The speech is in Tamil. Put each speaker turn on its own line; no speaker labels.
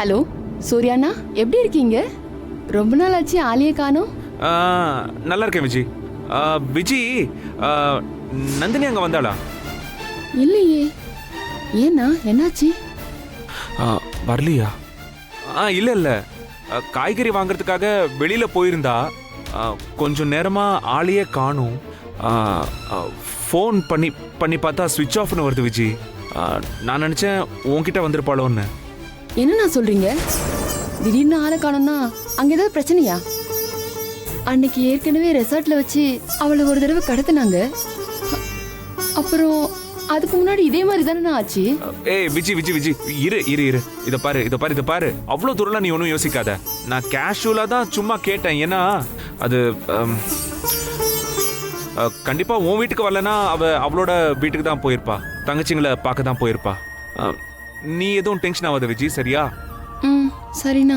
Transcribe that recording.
ஹலோ சூர்யாண்ணா, எப்படி இருக்கீங்க? ரொம்ப நாள் ஆச்சு, ஆளையே காணோம்.
நல்லா இருக்கேன் விஜி. விஜி, நந்தினி அங்கே வந்தாளா?
இல்லையே. ஏண்ணா, என்னாச்சு?
வரலையா? இல்லை இல்லை, காய்கறி வாங்குறதுக்காக வெளியில் போயிருந்தா. கொஞ்சம் நேரமாக ஆளையே காணும். ஃபோன் பண்ணி பண்ணி பார்த்தா ஸ்விட்ச் ஆஃப்னு வருது விஜி. நான் நினச்சேன் உன்கிட்ட வந்திருப்பாளோன்னு.
என்னண்ணா சொல்றீங்க? திடீர்னு ஆளை காணோம்னா அங்க ஏதாவது பிரச்சனையா? அன்னைக்கு ஏற்கனவே ரெசார்ட்ல வச்சு அவளை ஒரு தடவை கடத்தினாங்க. அப்புறம் அதுக்கு முன்னாடி இதே மாதிரி தானே ஆச்சு.
ஏய் விஜி விஜி விஜி, இரு இரு இரு, இதை பாரு இதை பாரு இதை பாரு. அவ்வளோ தூரம்லாம் நீ ஒன்றும் யோசிக்காத. நான் கேஷுவலாக தான் சும்மா கேட்டேன். ஏன்னா அது கண்டிப்பாக உன் வீட்டுக்கு வரலன்னா அவளோட வீட்டுக்கு தான் போயிருப்பா. தங்கச்சிங்களை பார்க்க தான் போயிருப்பா. நீ எதுவும் டென்ஷன் ஆகாத விஜி, சரியா?
சரிண்ணா.